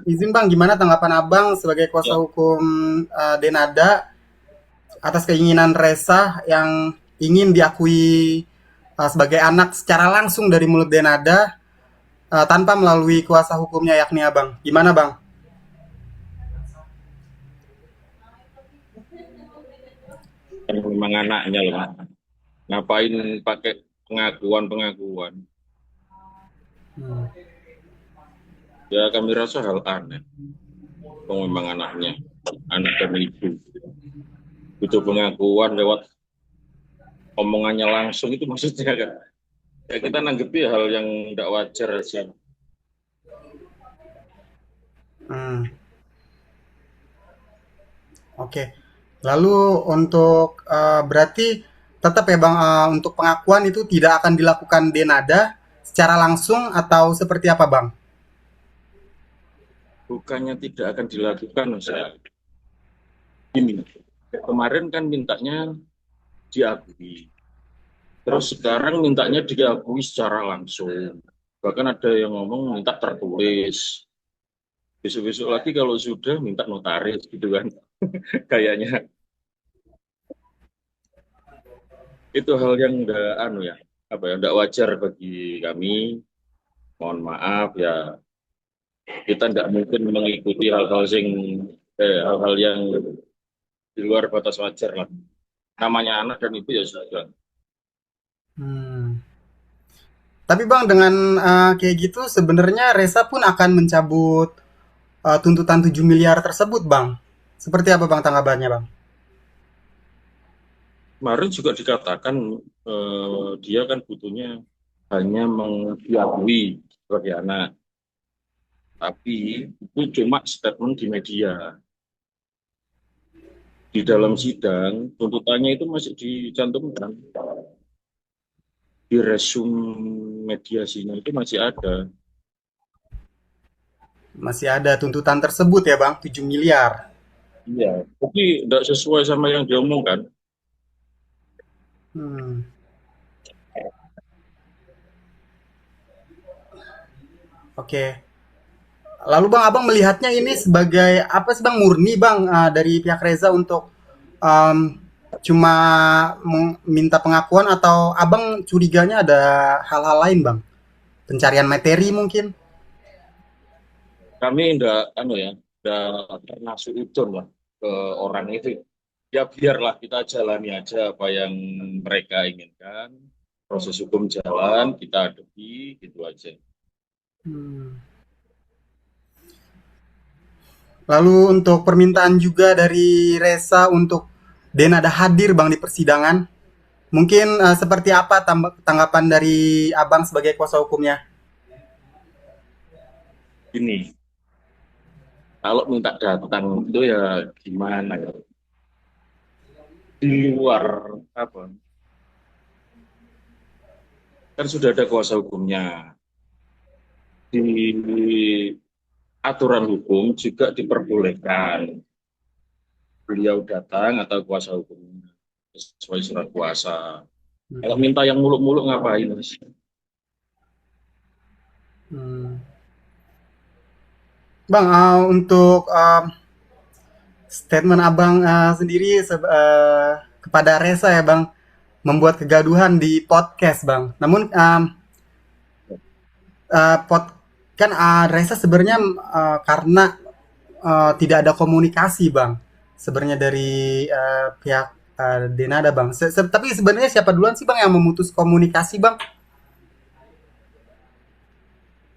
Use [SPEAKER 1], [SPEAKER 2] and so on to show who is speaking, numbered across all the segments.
[SPEAKER 1] izin Bang, gimana tanggapan Abang sebagai kuasa
[SPEAKER 2] Ya,
[SPEAKER 1] hukum Denada atas keinginan Resa yang ingin diakui sebagai anak secara langsung dari mulut Denada tanpa melalui kuasa hukumnya yakni Abang. Gimana Bang?
[SPEAKER 2] kan memang anaknya lah. Ngapain pakai pengakuan-pengakuan?
[SPEAKER 1] Hmm.
[SPEAKER 2] Ya kami rasa hal aneh. Oh, memang anaknya, anak dan ibu. Butuh pengakuan lewat omongannya langsung itu maksudnya kan. Ya kita nanggepi hal yang tidak wajar sih.
[SPEAKER 1] Hmm. Oke. Lalu untuk berarti tetap ya Bang, untuk pengakuan itu tidak akan dilakukan Denada secara langsung atau seperti apa Bang?
[SPEAKER 2] Bukannya tidak akan dilakukan, saya ini. Kemarin kan mintanya diakui. Terus sekarang mintanya diakui secara langsung. Bahkan ada yang ngomong minta tertulis. Besok-besok lagi kalau sudah minta notaris gitu kan. Kayaknya itu hal yang udah anu ya, apa ya, enggak wajar bagi kami. Mohon maaf ya, kita enggak mungkin mengikuti hal-hal yang di luar batas wajar lah. Namanya anak dan ibu ya sudah.
[SPEAKER 1] Hmm. Tapi Bang dengan kayak gitu sebenarnya Resa pun akan mencabut tuntutan 7 miliar tersebut Bang. Seperti apa Bang tanggapannya Bang?
[SPEAKER 2] Kemarin juga dikatakan dia kan butuhnya hanya diakui sebagai anak. Tapi itu cuma statement di media. Di dalam
[SPEAKER 1] Hmm.
[SPEAKER 2] sidang, tuntutannya itu masih dicantumkan. Di resume mediasinya itu masih ada.
[SPEAKER 1] Masih ada tuntutan tersebut ya Bang, 7 miliar.
[SPEAKER 2] Iya, tapi tidak sesuai sama yang diomongkan.
[SPEAKER 1] Hmm. Oke. Lalu Bang, Abang melihatnya ini sebagai apa sih Bang, murni Bang dari pihak Reza untuk em, cuma minta pengakuan atau Abang curiganya ada hal-hal lain Bang? Pencarian materi mungkin?
[SPEAKER 2] Kami tidak, anu ya, tidak pernah suudon lah ke orang itu. Ya biarlah kita jalani aja apa yang mereka inginkan. Proses hukum jalan, kita hadapi, gitu aja.
[SPEAKER 1] Hmm. Lalu untuk permintaan juga dari Reza untuk Denada hadir Bang di persidangan. Mungkin seperti apa tanggapan dari Abang sebagai kuasa hukumnya?
[SPEAKER 2] Ini, kalau minta datang itu ya gimana ya? Di luar apa? Kan sudah ada kuasa hukumnya. Di aturan hukum juga diperbolehkan beliau datang atau kuasa hukumnya sesuai surat kuasa. Kalau
[SPEAKER 1] Hmm.
[SPEAKER 2] minta yang muluk-muluk ngapain, Mas?
[SPEAKER 1] Hmm. Bang, untuk statement Abang sendiri kepada Reza ya Bang, membuat kegaduhan di podcast Bang. Namun pod kan Reza sebenarnya karena tidak ada komunikasi Bang. Sebenarnya dari pihak Denada Bang. Tapi sebenarnya siapa duluan sih Bang yang memutus komunikasi Bang?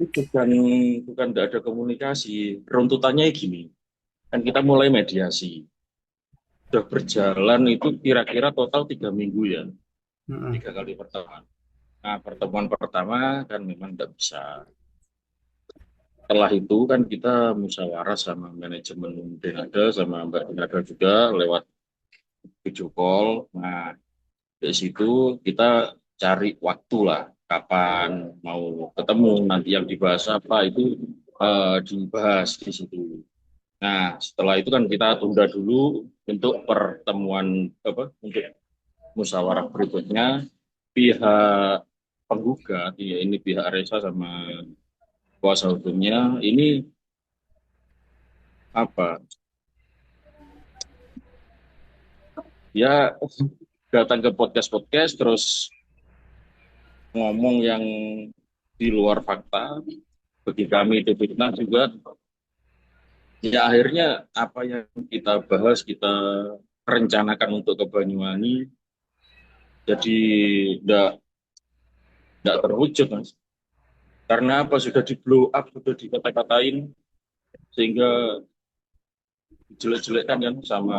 [SPEAKER 2] Itu bukan tidak ada komunikasi. Runtutannya gini, kan kita mulai mediasi. Sudah berjalan itu kira-kira total 3 minggu ya,
[SPEAKER 1] Mm-mm.
[SPEAKER 2] 3 kali pertemuan. Nah, pertemuan pertama kan memang tidak bisa. Setelah itu kan kita musyawarah sama manajemen Denada sama Mbak Denada juga lewat video call. Nah, dari situ kita cari waktu lah, kapan mau ketemu, nanti yang dibahas apa itu dibahas di situ. Nah, setelah itu kan kita tunda dulu untuk pertemuan apa untuk musyawarah berikutnya pihak penggugat, ya ini pihak Reza sama kuasa hukumnya ini apa ya, datang ke podcast-podcast terus ngomong yang di luar fakta, bagi kami itu fitnah juga. Ya akhirnya apa yang kita bahas, kita rencanakan untuk ke Banyuwangi, jadi tidak tidak terwujud, Mas. Karena apa, sudah di blow up, sudah dikata-katain, sehingga dijelek-jelekkan kan sama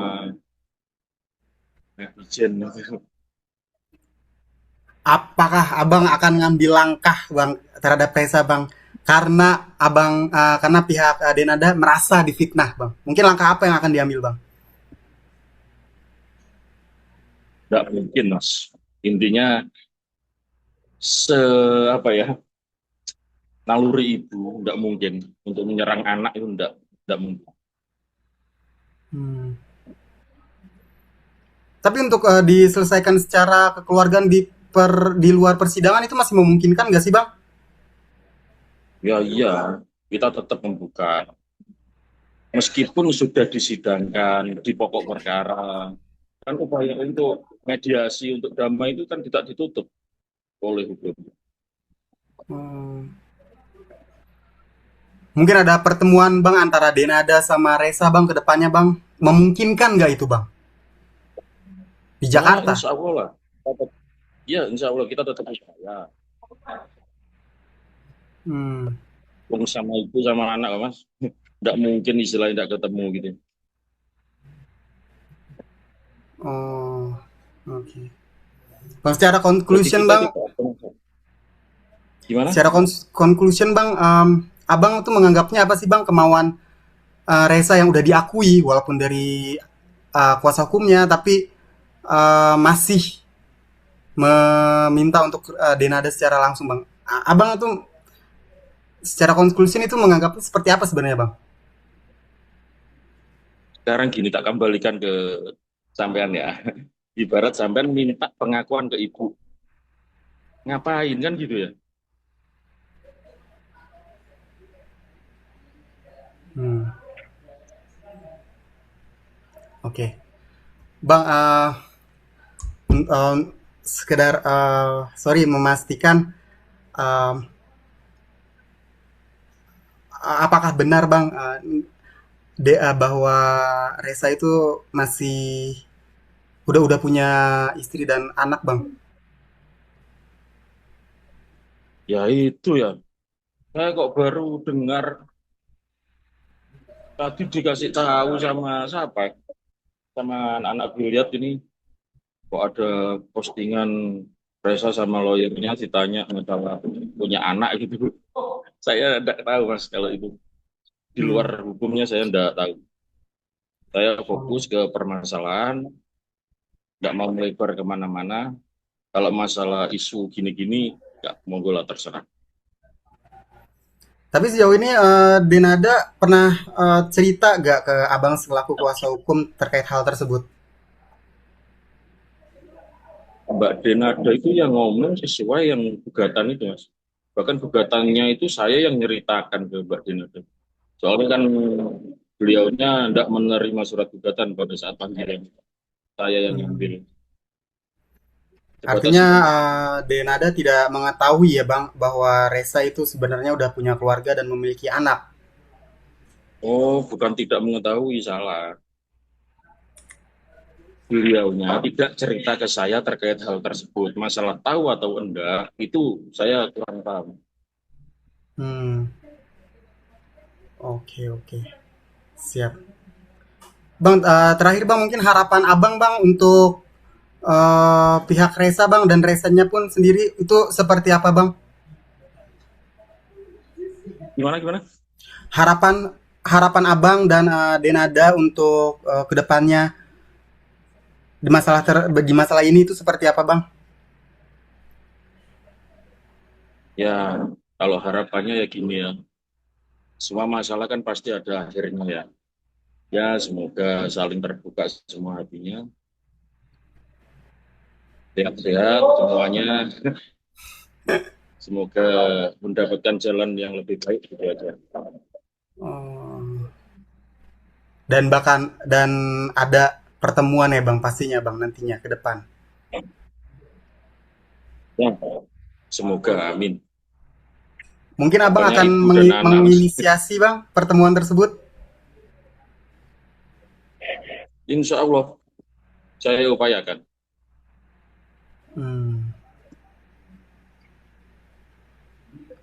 [SPEAKER 2] netizen.
[SPEAKER 1] Apakah Abang akan ngambil langkah Bang terhadap Reza Bang? Karena karena pihak Denada merasa difitnah Bang. Mungkin langkah apa yang akan diambil Bang?
[SPEAKER 2] Tidak mungkin, Mas. Intinya se apa ya, naluri ibu tidak mungkin untuk menyerang anak itu, tidak mungkin.
[SPEAKER 1] Hmm. Tapi untuk diselesaikan secara kekeluargaan di luar persidangan itu masih memungkinkan nggak sih Bang?
[SPEAKER 2] Ya iya, kita tetap membuka meskipun sudah disidangkan di pokok perkara, kan upaya untuk mediasi, untuk damai itu kan tidak ditutup oleh hukum.
[SPEAKER 1] Hmm. Mungkin ada pertemuan Bang antara Denada sama Reza Bang ke depannya Bang. Memungkinkan nggak itu Bang? Di
[SPEAKER 2] Nah,
[SPEAKER 1] Jakarta?
[SPEAKER 2] insya Allah lah. Ya, insya Allah kita tetap percaya.
[SPEAKER 1] Hmm.
[SPEAKER 2] Wong sama ibu sama anak, Mas. Tidak mungkin istilahnya tidak ketemu gitu.
[SPEAKER 1] Oh, oke. Okay. Bang, secara
[SPEAKER 2] Jadi
[SPEAKER 1] conclusion
[SPEAKER 2] kita
[SPEAKER 1] Bang,
[SPEAKER 2] tidak gimana?
[SPEAKER 1] secara conclusion Bang, Abang tuh menganggapnya apa sih Bang kemauan Reza yang udah diakui walaupun dari kuasa hukumnya, tapi masih meminta untuk denada secara langsung Bang. Abang tuh secara conclusion itu menganggapnya seperti apa sebenarnya Bang?
[SPEAKER 2] Sekarang gini, tak kembalikan ke sampean ya. Ibarat sampean minta pengakuan ke ibu. Ngapain kan gitu ya?
[SPEAKER 1] Hmm, oke. Okay. Bang, sekedar sorry memastikan um, apakah benar Bang bahwa Reza itu masih udah punya istri dan anak Bang?
[SPEAKER 2] Ya itu ya. Saya kok baru dengar tadi dikasih tahu sama siapa? Sama anak Biliat ini, kok ada postingan Reza sama lawyernya ditanya masalah punya anak gitu. Saya tidak tahu, Mas, kalau itu. Di luar
[SPEAKER 1] Hmm.
[SPEAKER 2] hukumnya saya tidak tahu. Saya fokus
[SPEAKER 1] Oh.
[SPEAKER 2] ke permasalahan, tidak mau melebar kemana-mana. Kalau masalah isu gini-gini, ya monggo lah, terserah.
[SPEAKER 1] Tapi sejauh ini Denada pernah cerita gak ke abang selaku kuasa hukum terkait hal tersebut?
[SPEAKER 2] Mbak Denada itu yang ngomong sesuai yang gugatan itu, Mas. Bahkan gugatannya itu saya yang nyeritakan ke Mbak Denada. Soalnya kan beliaunya tidak menerima surat gugatan pada saat panggilan. Saya yang ngambil.
[SPEAKER 1] Hmm.
[SPEAKER 2] Sebatas
[SPEAKER 1] Artinya
[SPEAKER 2] itu, Mas.
[SPEAKER 1] Denada tidak mengetahui ya bang bahwa Reza itu sebenarnya udah punya keluarga dan memiliki anak.
[SPEAKER 2] Oh, bukan tidak mengetahui, salah. Beliaunya tidak cerita ke saya terkait hal tersebut. Masalah tahu atau enggak, itu saya kurang paham.
[SPEAKER 1] Hmm. Oke oke. Siap. Bang, terakhir bang mungkin harapan abang bang untuk pihak Reza bang dan Rezanya pun sendiri itu seperti apa bang?
[SPEAKER 2] Gimana, gimana?
[SPEAKER 1] Harapan harapan abang dan Denada untuk kedepannya di masalah ini itu seperti apa bang?
[SPEAKER 2] Ya, kalau harapannya ya gini ya. Semua masalah kan pasti ada akhirnya ya. Ya, semoga saling terbuka semua hatinya. Sehat-sehat semuanya. Semoga mendapatkan jalan yang lebih baik gitu aja.
[SPEAKER 1] Oh, dan ada pertemuan ya Bang pastinya Bang nantinya ke depan.
[SPEAKER 2] Ya, semoga amin.
[SPEAKER 1] Mungkin Abang
[SPEAKER 2] Pokoknya
[SPEAKER 1] akan
[SPEAKER 2] ibu dan anak
[SPEAKER 1] menginisiasi Bang pertemuan tersebut.
[SPEAKER 2] insya Allah saya upayakan.
[SPEAKER 1] Hmm,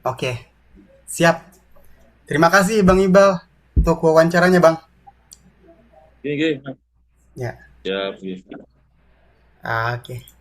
[SPEAKER 1] oke, siap. Terima kasih Bang Ibal untuk wawancaranya Bang.
[SPEAKER 2] Oke, oke.
[SPEAKER 1] Ya,
[SPEAKER 2] Ya, oke.
[SPEAKER 1] oke.